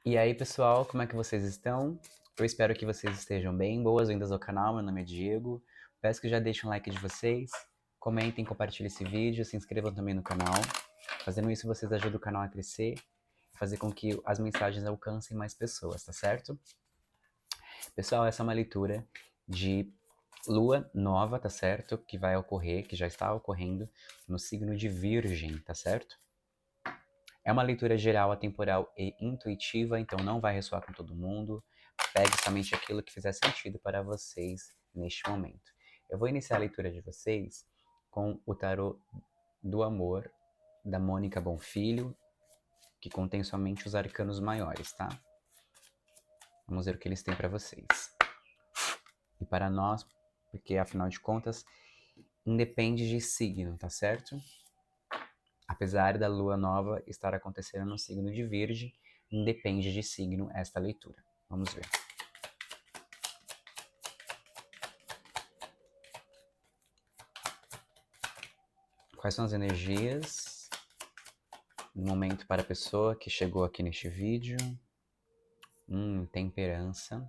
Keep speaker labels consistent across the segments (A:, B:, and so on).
A: E aí, pessoal, como é que vocês estão? Eu espero que vocês estejam bem. Boas-vindas ao canal, meu nome é Diego. Peço que já deixem um like de vocês, comentem, compartilhem esse vídeo, se inscrevam também no canal. Fazendo isso, vocês ajudam o canal a crescer e fazer com que as mensagens alcancem mais pessoas, tá certo? Pessoal, essa é uma leitura de lua nova, tá certo? Que vai ocorrer, que já está ocorrendo no signo de Virgem, tá certo? É uma leitura geral, atemporal e intuitiva, então não vai ressoar com todo mundo. Pegue somente aquilo que fizer sentido para vocês neste momento. Eu vou iniciar a leitura de vocês com o tarô do amor da Mônica Bonfilho, que contém somente os arcanos maiores, tá? Vamos ver o que eles têm para vocês. E para nós, porque afinal de contas, independe de signo, tá certo? Apesar da lua nova estar acontecendo no signo de Virgem, independe de signo esta leitura. Vamos ver. Quais são as energias no momento para a pessoa que chegou aqui neste vídeo? Temperança,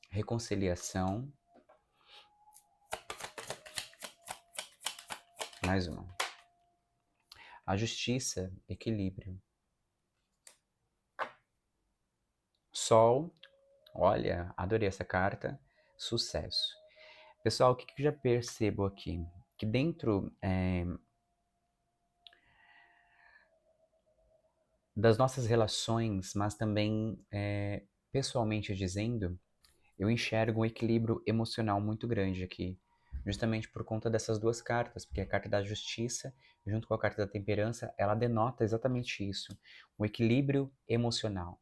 A: reconciliação, mais uma. A justiça, equilíbrio. Sol, olha, adorei essa carta, sucesso. Pessoal, o que eu já percebo aqui? Que dentro das nossas relações, mas também pessoalmente dizendo, eu enxergo um equilíbrio emocional muito grande aqui, justamente por conta dessas duas cartas, porque a carta da justiça, junto com a carta da temperança, ela denota exatamente isso, um equilíbrio emocional.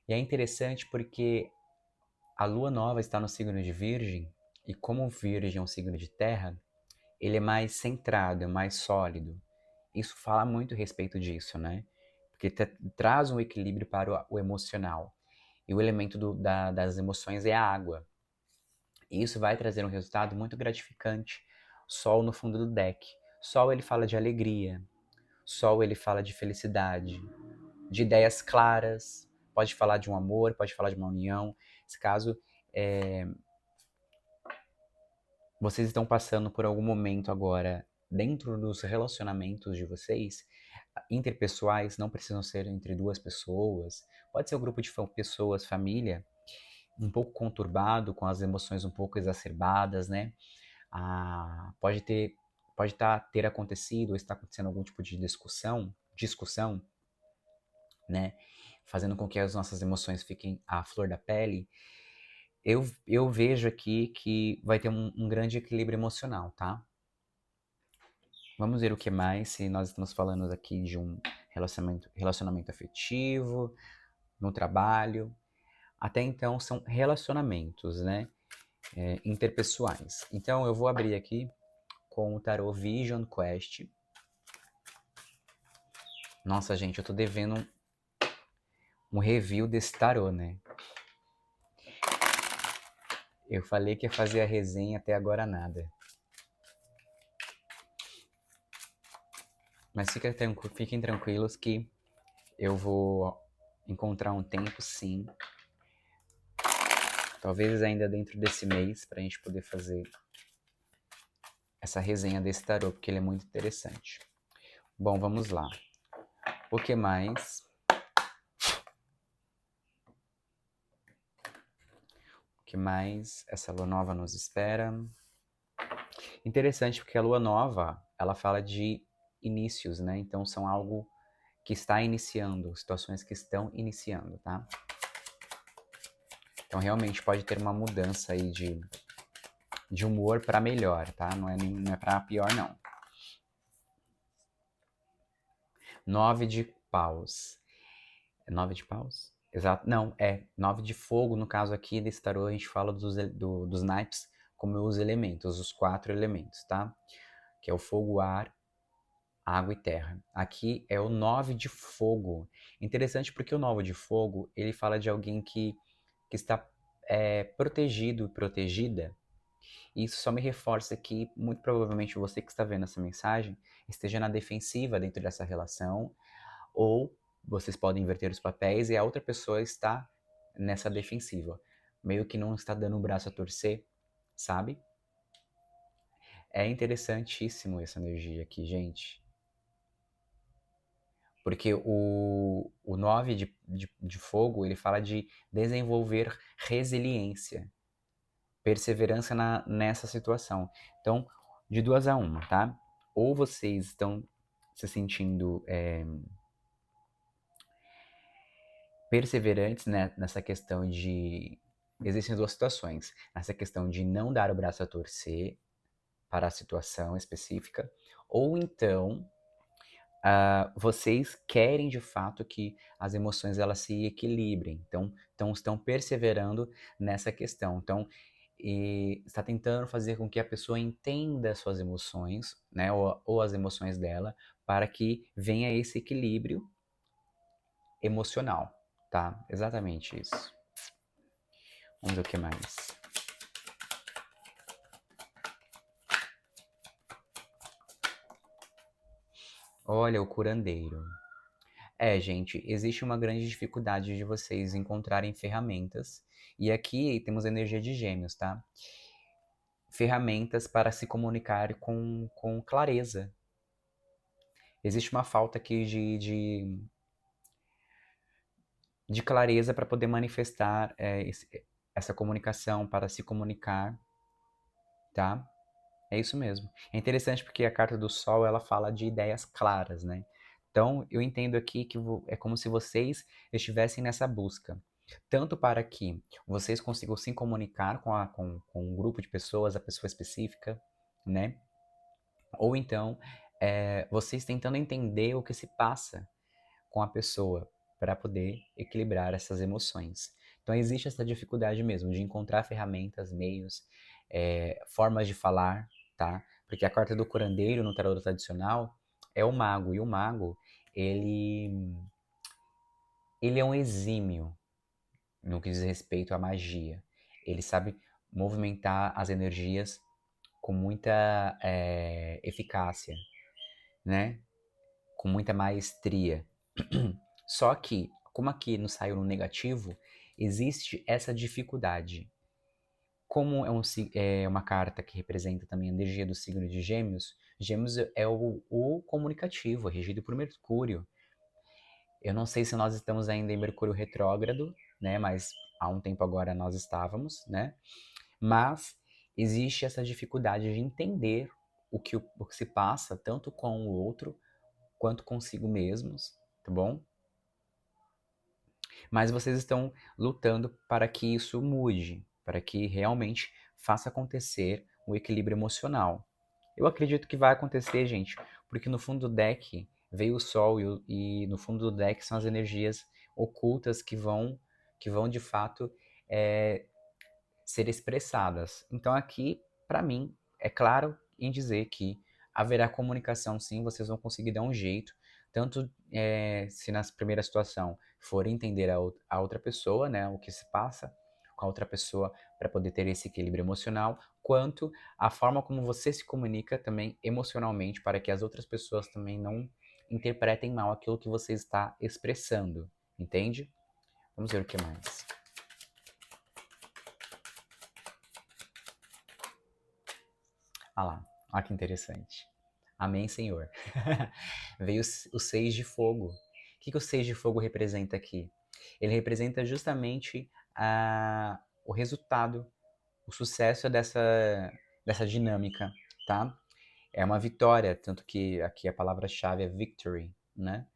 A: E é interessante porque a lua nova está no signo de Virgem, e como Virgem é um signo de terra, ele é mais centrado, é mais sólido. Isso fala muito a respeito disso, né? Porque traz um equilíbrio para o emocional. E o elemento das emoções é a água. E isso vai trazer um resultado muito gratificante. Sol no fundo do deck. Sol ele fala de alegria. Sol ele fala de felicidade, de ideias claras. Pode falar de um amor, pode falar de uma união. Nesse caso, vocês estão passando por algum momento agora dentro dos relacionamentos de vocês, interpessoais, não precisam ser entre duas pessoas, pode ser um grupo de pessoas, família, um pouco conturbado, com as emoções um pouco exacerbadas, né? Ter acontecido ou está acontecendo algum tipo de discussão, né? Fazendo com que as nossas emoções fiquem à flor da pele. Eu vejo aqui que vai ter um grande equilíbrio emocional, tá? Vamos ver o que mais, se nós estamos falando aqui de um relacionamento afetivo, no trabalho. Até então são relacionamentos, né? Interpessoais. Então eu vou abrir aqui com o tarô Vision Quest. Nossa, gente, eu tô devendo um review desse tarô, né? Eu falei que ia fazer a resenha, até agora nada. Mas fiquem tranquilos que eu vou encontrar um tempo, sim. Talvez ainda dentro desse mês, pra gente poder fazer essa resenha desse tarô, porque ele é muito interessante. Bom, vamos lá. O que mais? O que mais essa lua nova nos espera? Interessante porque a lua nova, ela fala de inícios, né? Então são algo que está iniciando, situações que estão iniciando, tá? Então realmente pode ter uma mudança aí de humor para melhor, tá? Não é para pior, não. 9 de paus. É 9 de paus? Exato. Não, é 9 de fogo. No caso aqui desse tarô, a gente fala dos naipes como os elementos, os 4 elementos, tá? Que é o fogo, ar, água e terra. Aqui é o 9 de fogo. Interessante porque o 9 de fogo, ele fala de alguém que está protegido e protegida. E isso só me reforça que, muito provavelmente, você que está vendo essa mensagem esteja na defensiva dentro dessa relação, ou vocês podem inverter os papéis e a outra pessoa está nessa defensiva. Meio que não está dando o braço a torcer, sabe? É interessantíssimo essa energia aqui, gente. Porque o 9 de fogo, ele fala de desenvolver resiliência, perseverança nessa situação. Então, de duas a uma, tá? Ou vocês estão se sentindo perseverantes, né, nessa questão de... Existem duas situações. Nessa questão de não dar o braço a torcer para a situação específica, ou então vocês querem de fato que as emoções elas se equilibrem, então estão perseverando nessa questão. Então, está tentando fazer com que a pessoa entenda suas emoções, né, ou as emoções dela, para que venha esse equilíbrio emocional, tá? Exatamente isso. Vamos ver o que mais. Olha, o curandeiro. Gente, existe uma grande dificuldade de vocês encontrarem ferramentas. E aqui temos energia de gêmeos, tá? Ferramentas para se comunicar com clareza. Existe uma falta aqui de clareza para poder manifestar essa comunicação, para se comunicar, tá? É isso mesmo. É interessante porque a carta do Sol, ela fala de ideias claras, né? Então, eu entendo aqui que é como se vocês estivessem nessa busca. Tanto para que vocês consigam se comunicar com um grupo de pessoas, a pessoa específica, né? Ou então, vocês tentando entender o que se passa com a pessoa para poder equilibrar essas emoções. Então, existe essa dificuldade mesmo de encontrar ferramentas, meios, formas de falar, tá? Porque a carta do curandeiro no tarot tradicional é o mago, e o mago, ele, ele é um exímio no que diz respeito à magia. Ele sabe movimentar as energias com muita eficácia, né? Com muita maestria. Só que, como aqui nos saiu no negativo, existe essa dificuldade. Como é uma carta que representa também a energia do signo de Gêmeos, Gêmeos é o comunicativo, é regido por Mercúrio. Eu não sei se nós estamos ainda em Mercúrio retrógrado, né? Mas há um tempo agora nós estávamos, né? Mas existe essa dificuldade de entender o que se passa, tanto com o outro quanto consigo mesmos, tá bom? Mas vocês estão lutando para que isso mude, para que realmente faça acontecer o equilíbrio emocional. Eu acredito que vai acontecer, gente, porque no fundo do deck veio o Sol e no fundo do deck são as energias ocultas que vão de fato é, ser expressadas. Então aqui, para mim, é claro em dizer que haverá comunicação sim, vocês vão conseguir dar um jeito, tanto se na primeira situação for entender a outra pessoa, né, o que se passa com a outra pessoa para poder ter esse equilíbrio emocional, quanto a forma como você se comunica também emocionalmente para que as outras pessoas também não interpretem mal aquilo que você está expressando, entende? Vamos ver o que mais. Ah lá, olha que interessante. Amém, Senhor. Veio o 6 de fogo. O que o 6 de fogo representa aqui? Ele representa justamente o resultado, o sucesso dessa dinâmica, tá? É uma vitória, tanto que aqui a palavra-chave é victory, né?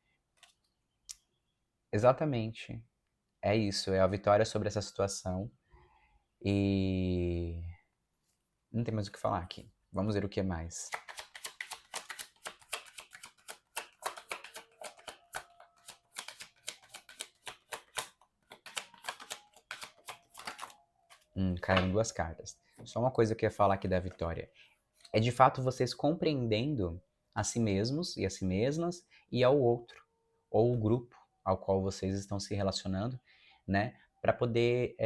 A: Exatamente. É isso, é a vitória sobre essa situação. E não tem mais o que falar aqui. Vamos ver o que mais. Caíram duas cartas. Só uma coisa que eu ia falar aqui da vitória. É de fato vocês compreendendo a si mesmos e a si mesmas e ao outro, ou o grupo ao qual vocês estão se relacionando, né? Para poder,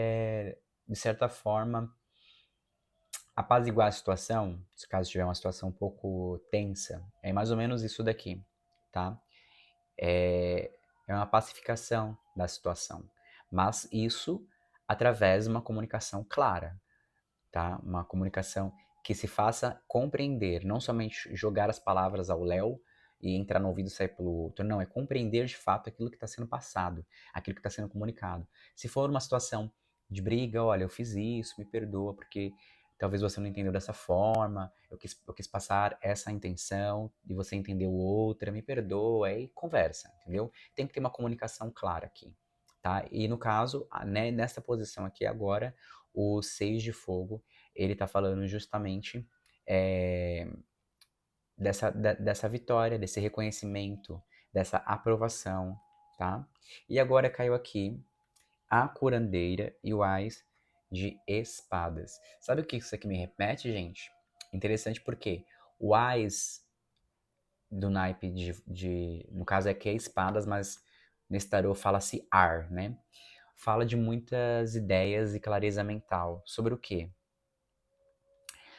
A: de certa forma, apaziguar a situação, se caso tiver uma situação um pouco tensa. É mais ou menos isso daqui, tá? é uma pacificação da situação. Mas isso através de uma comunicação clara, tá? Uma comunicação que se faça compreender, não somente jogar as palavras ao léu e entrar no ouvido e sair pelo outro. Não, é compreender de fato aquilo que está sendo passado, aquilo que está sendo comunicado. Se for uma situação de briga, olha, eu fiz isso, me perdoa, porque talvez você não entendeu dessa forma, eu quis passar essa intenção e você entendeu outra, me perdoa, e conversa, entendeu? Tem que ter uma comunicação clara aqui, tá? E no caso, né, nessa posição aqui agora, o 6 de fogo, ele está falando justamente é, dessa vitória, desse reconhecimento, dessa aprovação, tá? E agora caiu aqui a curandeira e o ás de espadas. Sabe o que isso aqui me remete, gente? Interessante porque o ás do naipe no caso aqui é espadas, mas nesse tarô fala-se ar, né? Fala de muitas ideias e clareza mental. Sobre o quê?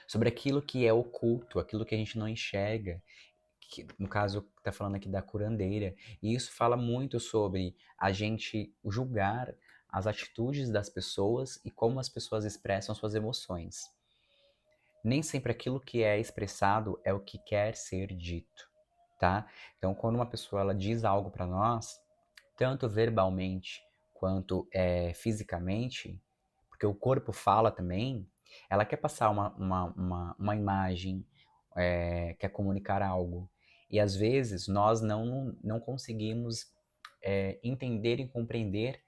A: Sobre aquilo que é oculto, aquilo que a gente não enxerga, que, no caso, está falando aqui da curandeira. E isso fala muito sobre a gente julgar as atitudes das pessoas e como as pessoas expressam suas emoções. Nem sempre aquilo que é expressado é o que quer ser dito, tá? Então, quando uma pessoa ela diz algo para nós, tanto verbalmente quanto fisicamente, porque o corpo fala também, ela quer passar uma imagem, quer comunicar algo. E às vezes nós não conseguimos entender e compreender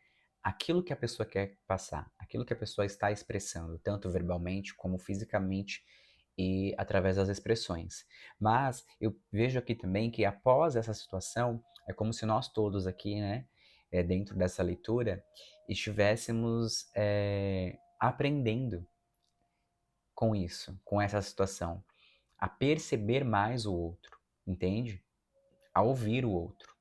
A: aquilo que a pessoa quer passar, aquilo que a pessoa está expressando, tanto verbalmente como fisicamente e através das expressões. Mas eu vejo aqui também que após essa situação, é como se nós todos aqui, né, dentro dessa leitura, estivéssemos aprendendo com isso, com essa situação, a perceber mais o outro, entende? A ouvir o outro,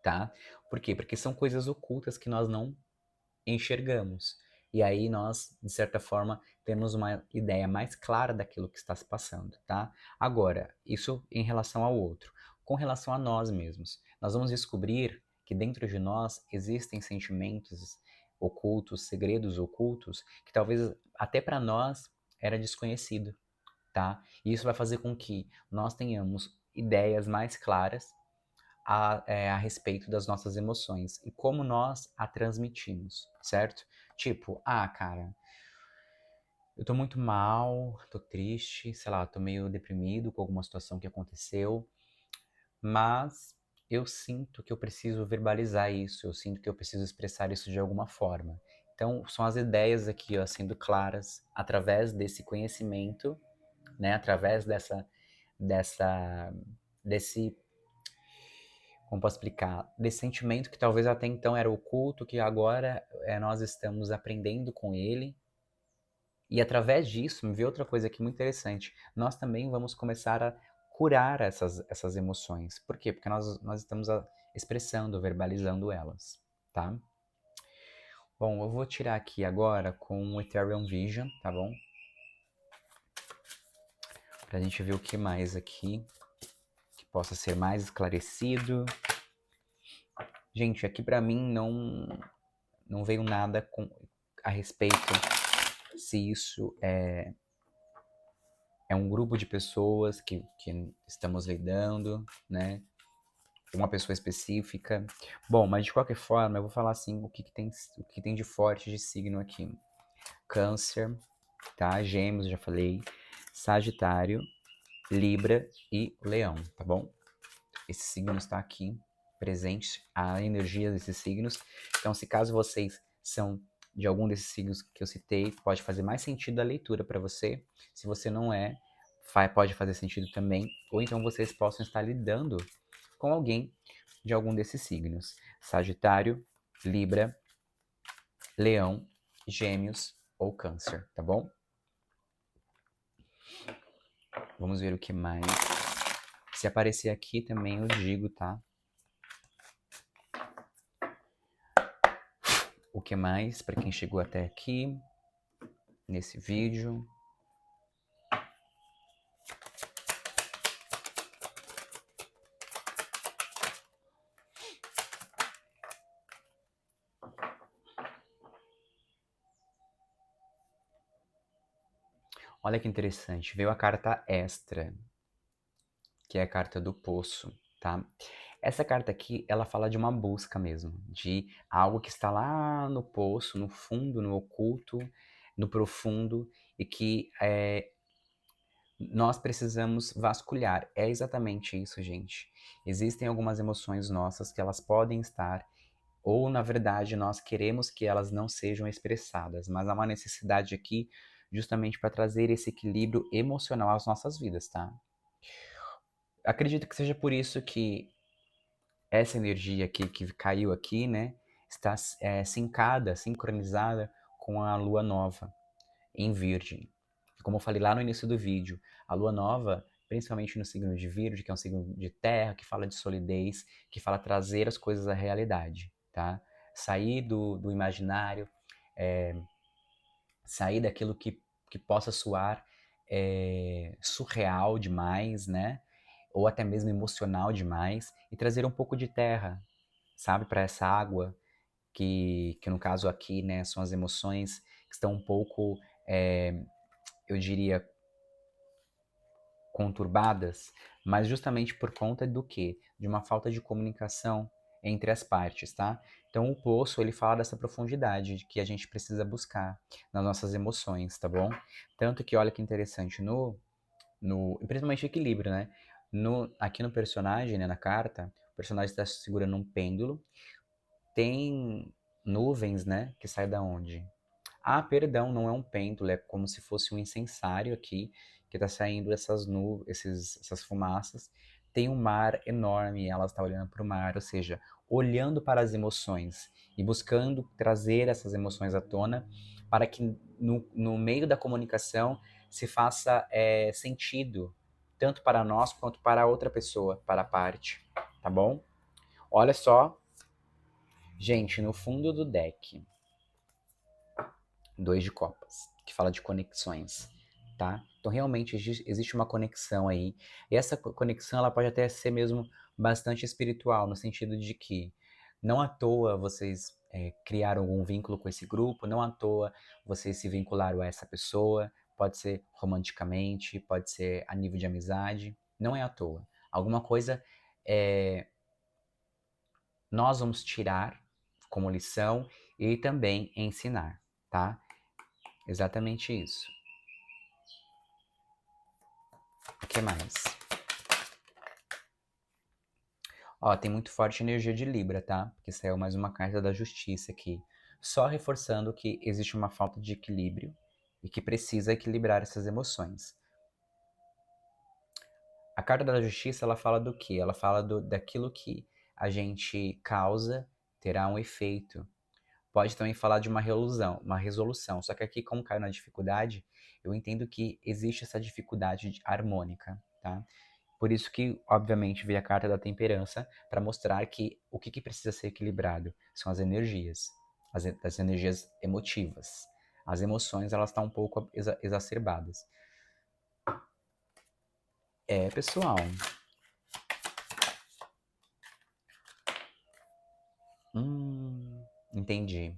A: tá? Por quê? Porque são coisas ocultas que nós não enxergamos. E aí nós, de certa forma, temos uma ideia mais clara daquilo que está se passando, tá? Agora, isso em relação ao outro. Com relação a nós mesmos, nós vamos descobrir que dentro de nós existem sentimentos ocultos, segredos ocultos, que talvez até para nós era desconhecido, tá? E isso vai fazer com que nós tenhamos ideias mais claras a respeito das nossas emoções e como nós a transmitimos, certo? Tipo, cara, eu tô muito mal, tô triste, sei lá, tô meio deprimido com alguma situação que aconteceu, mas eu sinto que eu preciso verbalizar isso, eu sinto que eu preciso expressar isso de alguma forma. Então, são as ideias aqui, ó, sendo claras através desse conhecimento, né, através dessa, desse como posso explicar, desse sentimento que talvez até então era oculto, que agora nós estamos aprendendo com ele. E através disso, me veio outra coisa aqui muito interessante. Nós também vamos começar a curar essas emoções. Por quê? Porque nós estamos expressando, verbalizando elas, tá? Bom, eu vou tirar aqui agora com o Ethereum Vision, tá bom? Pra gente ver o que mais aqui que possa ser mais esclarecido. Gente, aqui pra mim não veio nada a respeito se isso é um grupo de pessoas que estamos lidando, né? Uma pessoa específica. Bom, mas de qualquer forma, eu vou falar assim o que tem de forte de signo aqui. Câncer, tá? Gêmeos, já falei. Sagitário, Libra e Leão, tá bom? Esse signo está aqui presente, a energia desses signos. Então, se caso vocês são de algum desses signos que eu citei, pode fazer mais sentido a leitura para você. Se você não é, pode fazer sentido também. Ou então vocês possam estar lidando com alguém de algum desses signos. Sagitário, Libra, Leão, Gêmeos ou Câncer, tá bom? Vamos ver o que mais. Se aparecer aqui também eu digo, tá? O que mais, para quem chegou até aqui, nesse vídeo. Olha que interessante, veio a carta extra, que é a carta do poço, tá? Essa carta aqui, ela fala de uma busca mesmo, de algo que está lá no poço, no fundo, no oculto, no profundo, e que nós precisamos vasculhar. É exatamente isso, gente. Existem algumas emoções nossas que elas podem estar, ou na verdade nós queremos que elas não sejam expressadas, mas há uma necessidade aqui justamente para trazer esse equilíbrio emocional às nossas vidas, tá? Acredito que seja por isso que essa energia aqui que caiu aqui, né, está sincada, sincronizada com a lua nova em Virgem. Como eu falei lá no início do vídeo, a lua nova, principalmente no signo de Virgem, que é um signo de terra, que fala de solidez, que fala trazer as coisas à realidade, tá? Sair do imaginário, é, sair daquilo que possa soar surreal demais, né? Ou até mesmo emocional demais, e trazer um pouco de terra, sabe, para essa água, que no caso aqui, né, são as emoções que estão um pouco, eu diria, conturbadas, mas justamente por conta do quê? De uma falta de comunicação entre as partes, tá? Então o poço, ele fala dessa profundidade que a gente precisa buscar nas nossas emoções, tá bom? Tanto que olha que interessante, principalmente equilíbrio, né? Aqui no personagem, né, na carta, o personagem está segurando um pêndulo, tem nuvens, né, que sai da onde? Ah, perdão, não é um pêndulo, é como se fosse um incensário aqui, que está saindo essas nuvens, essas fumaças. Tem um mar enorme, e ela está olhando para o mar, ou seja, olhando para as emoções e buscando trazer essas emoções à tona para que no meio da comunicação se faça sentido, tanto para nós quanto para a outra pessoa, para a parte, tá bom? Olha só, gente, no fundo do deck, 2 de copas, que fala de conexões, tá? Então realmente existe uma conexão aí. E essa conexão ela pode até ser mesmo bastante espiritual, no sentido de que não à toa vocês criaram algum vínculo com esse grupo, não à toa vocês se vincularam a essa pessoa, pode ser romanticamente, pode ser a nível de amizade, não é à toa. Alguma coisa nós vamos tirar como lição e também ensinar, tá? Exatamente isso. O que mais? Ó, tem muito forte energia de Libra, tá? Porque saiu mais uma carta da justiça aqui. Só reforçando que existe uma falta de equilíbrio e que precisa equilibrar essas emoções. A carta da justiça, ela fala do quê? Ela fala daquilo que a gente causa terá um efeito. Pode também falar de uma resolução. Só que aqui, como caiu na dificuldade, eu entendo que existe essa dificuldade harmônica, tá? Por isso que, obviamente, veio a carta da temperança para mostrar que o que precisa ser equilibrado são as energias, as energias emotivas. As emoções, elas estão um pouco exacerbadas. Pessoal. Entendi.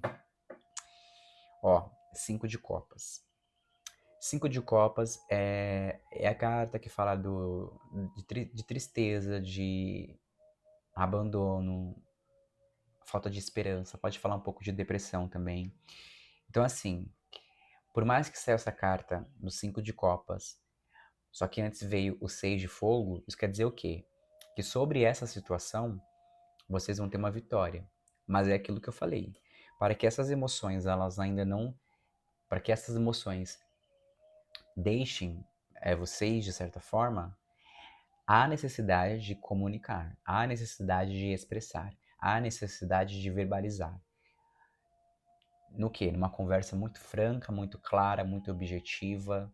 A: Ó, 5 de copas. 5 de copas é a carta que fala de tristeza, de abandono, falta de esperança. Pode falar um pouco de depressão também. Então, assim, por mais que saia essa carta no 5 de copas, só que antes veio o 6 de fogo, isso quer dizer o quê? Que sobre essa situação, vocês vão ter uma vitória. Mas é aquilo que eu falei. Para que essas emoções, elas ainda não... Para que essas emoções deixem vocês, de certa forma, há necessidade de comunicar, há necessidade de expressar, há necessidade de verbalizar. No quê? Numa conversa muito franca, muito clara, muito objetiva.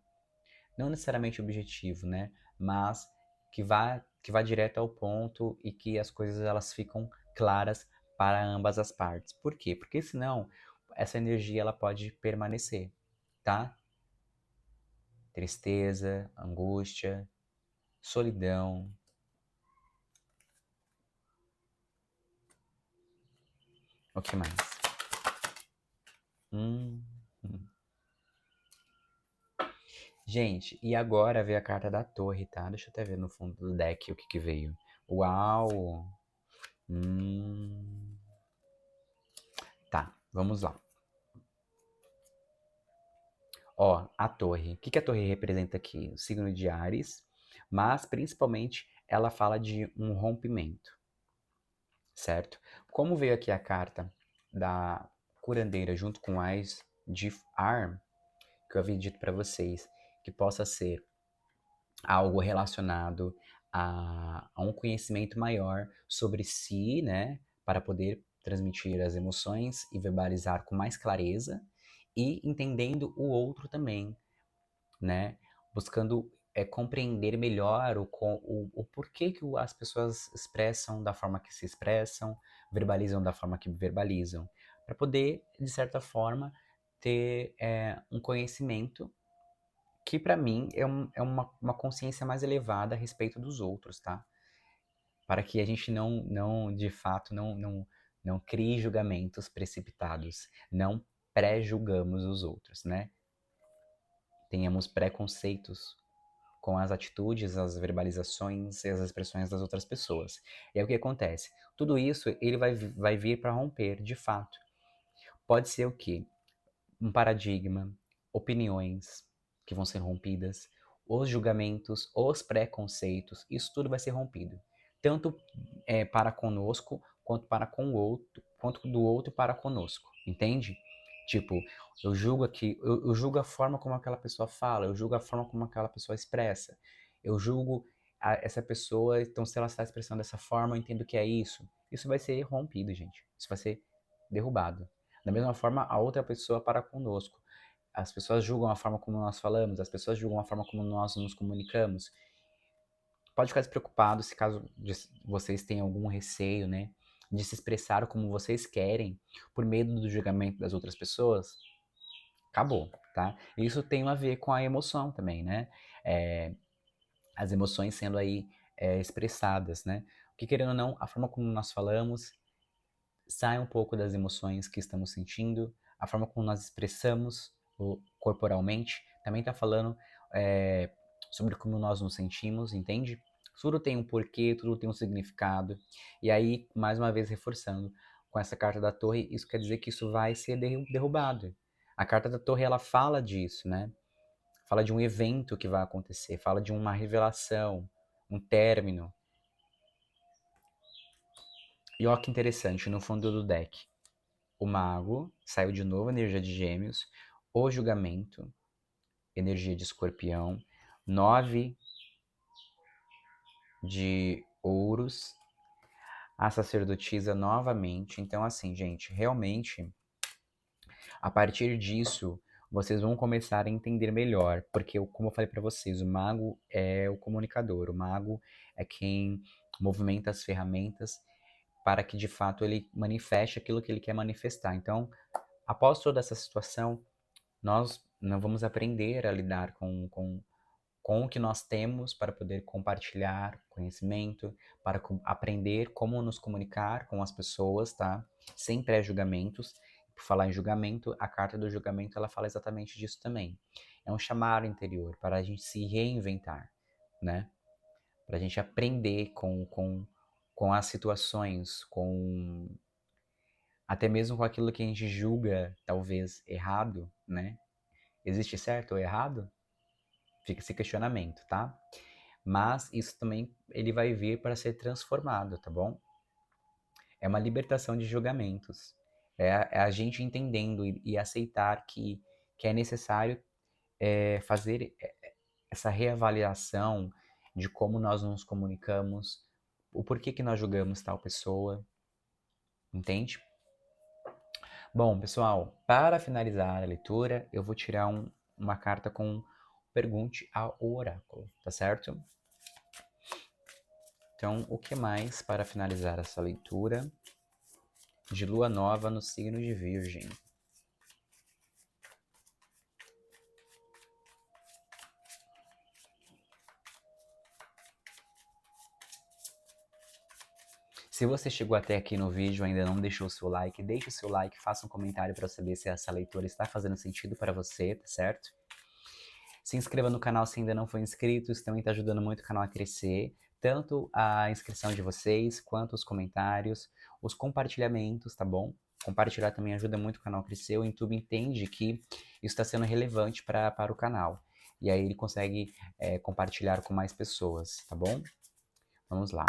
A: Não necessariamente objetivo, né? Mas que vá direto ao ponto e que as coisas elas ficam claras para ambas as partes. Por quê? Porque senão essa energia ela pode permanecer, tá? Tristeza, angústia, solidão. O que mais? Hum, hum. Gente, e agora veio a carta da torre, tá? Deixa eu até ver no fundo do deck o que que veio. Uau! Hum... Tá, vamos lá. Ó, a torre. O que que a torre representa aqui? O signo de Áries, mas principalmente ela fala de um rompimento, certo? Como veio aqui a carta da curandeira junto com Ás de Ar, que eu havia dito para vocês, que possa ser algo relacionado a um conhecimento maior sobre si, né? Para poder transmitir as emoções e verbalizar com mais clareza e entendendo o outro também, né? Buscando compreender melhor o porquê que as pessoas expressam da forma que se expressam, verbalizam da forma que verbalizam, para poder, de certa forma, ter um conhecimento que, para mim, é uma consciência mais elevada a respeito dos outros, tá? Para que a gente não de fato, não crie julgamentos precipitados, não pré-julgamos os outros, né? Tenhamos preconceitos com as atitudes, as verbalizações e as expressões das outras pessoas. E aí o que acontece? Tudo isso ele vai vir para romper, de fato. Pode ser o quê? Um paradigma, opiniões que vão ser rompidas, os julgamentos, os preconceitos, isso tudo vai ser rompido. Tanto para conosco, quanto para com o outro, quanto do outro para conosco, entende? Tipo, eu julgo a forma como aquela pessoa fala, eu julgo a forma como aquela pessoa expressa, eu julgo essa pessoa, então se ela está expressando dessa forma, eu entendo que é isso. Isso vai ser rompido, gente. Isso vai ser derrubado. Da mesma forma, a outra pessoa para conosco. As pessoas julgam a forma como nós falamos, as pessoas julgam a forma como nós nos comunicamos. Pode ficar despreocupado se caso vocês tenham algum receio, né, de se expressar como vocês querem por medo do julgamento das outras pessoas. Acabou, tá? Isso tem a ver com a emoção também, né? É, as emoções sendo aí expressadas, né? Porque querendo ou não, a forma como nós falamos sai um pouco das emoções que estamos sentindo, a forma como nós expressamos corporalmente também está falando é, sobre como nós nos sentimos, entende? Tudo tem um porquê, tudo tem um significado. E aí, mais uma vez reforçando, com essa carta da torre, isso quer dizer que isso vai ser derrubado. A carta da torre, ela fala disso, né? Fala de um evento que vai acontecer, fala de uma revelação, um término. E olha que interessante, no fundo do deck, o mago, saiu de novo energia de gêmeos, o julgamento, energia de escorpião, 9 de ouros, a sacerdotisa novamente. Então, assim, gente, realmente, a partir disso, vocês vão começar a entender melhor, porque, como eu falei para vocês, o mago é o comunicador, o mago é quem movimenta as ferramentas para que, de fato, ele manifeste aquilo que ele quer manifestar. Então, após toda essa situação, nós não vamos aprender a lidar com o que nós temos para poder compartilhar conhecimento, para aprender como nos comunicar com as pessoas, tá? Sem pré-julgamentos. Por falar em julgamento, a carta do julgamento ela fala exatamente disso também. É um chamado interior para a gente se reinventar, né? Para a gente aprender com as situações, com até mesmo com aquilo que a gente julga talvez errado, né? Existe certo ou errado? Fica esse questionamento, tá? Mas isso também ele vai vir para ser transformado, tá bom? É uma libertação de julgamentos. É a gente entendendo e aceitar que é necessário fazer essa reavaliação de como nós nos comunicamos, o porquê que nós julgamos tal pessoa, entende? Bom, pessoal, para finalizar a leitura, eu vou tirar uma carta com pergunte ao oráculo, tá certo? Então, o que mais para finalizar essa leitura de lua nova no signo de Virgem? Se você chegou até aqui no vídeo e ainda não deixou o seu like, deixe o seu like, faça um comentário para saber se essa leitura está fazendo sentido para você, tá certo? Se inscreva no canal se ainda não for inscrito, isso também está ajudando muito o canal a crescer. Tanto a inscrição de vocês, quanto os comentários, os compartilhamentos, tá bom? Compartilhar também ajuda muito o canal a crescer. O YouTube entende que isso está sendo relevante para o canal. E aí ele consegue compartilhar com mais pessoas, tá bom? Vamos lá.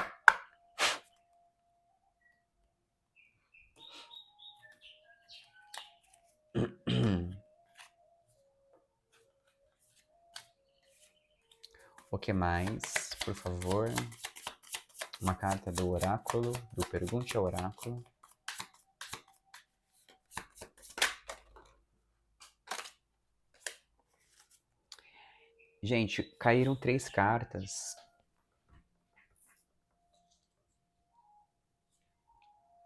A: O que mais, por favor? Uma carta do oráculo, do Pergunte ao Oráculo. Gente, caíram 3 cartas.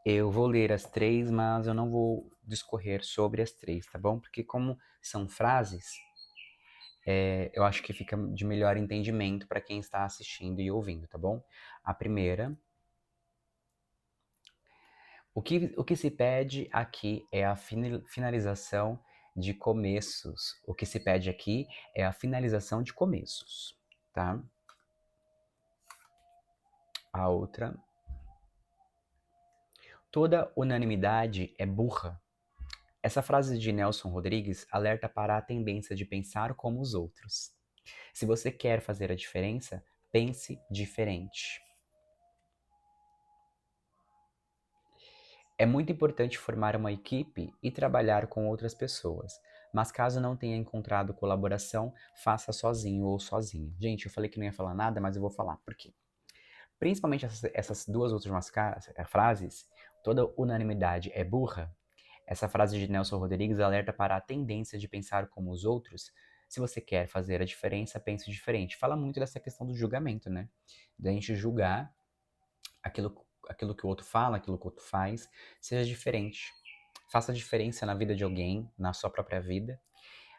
A: Eu vou ler as 3, mas eu não vou discorrer sobre as 3, tá bom? Porque como são frases, eu acho que fica de melhor entendimento para quem está assistindo e ouvindo, tá bom? A primeira. O que se pede aqui é a finalização de começos. O que se pede aqui é a finalização de começos, tá? A outra. Toda unanimidade é burra. Essa frase de Nelson Rodrigues alerta para a tendência de pensar como os outros. Se você quer fazer a diferença, pense diferente. É muito importante formar uma equipe e trabalhar com outras pessoas, mas caso não tenha encontrado colaboração, faça sozinho ou sozinha. Gente, eu falei que não ia falar nada, mas eu vou falar. Por quê? Principalmente essas duas últimas frases, toda unanimidade é burra. Essa frase de Nelson Rodrigues alerta para a tendência de pensar como os outros. Se você quer fazer a diferença, pense diferente. Fala muito dessa questão do julgamento, né? Da gente julgar aquilo que o outro fala, aquilo que o outro faz, seja diferente. Faça diferença na vida de alguém, na sua própria vida.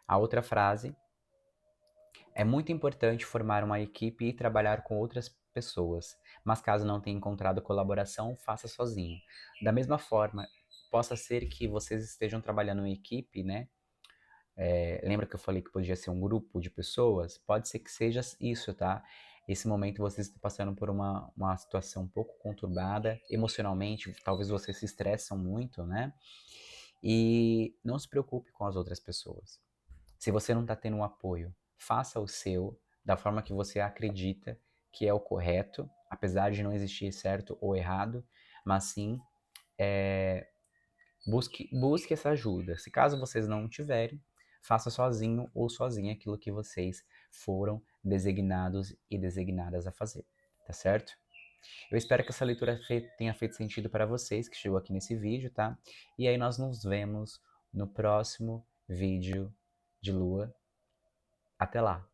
A: A outra frase: é muito importante formar uma equipe e trabalhar com outras pessoas, mas caso não tenha encontrado colaboração, faça sozinho. Da mesma forma, possa ser que vocês estejam trabalhando em equipe, né? Lembra que eu falei que podia ser um grupo de pessoas? Pode ser que seja isso, tá? Esse momento vocês estão passando por uma situação um pouco conturbada emocionalmente, talvez vocês se estressam muito, né? E não se preocupe com as outras pessoas. Se você não está tendo um apoio, faça o seu da forma que você acredita que é o correto, apesar de não existir certo ou errado, mas sim busque essa ajuda. Se caso vocês não tiverem, faça sozinho ou sozinha aquilo que vocês foram designados e designadas a fazer, tá certo? Eu espero que essa leitura tenha feito sentido para vocês que chegou aqui nesse vídeo, tá? E aí nós nos vemos no próximo vídeo de lua. Até lá!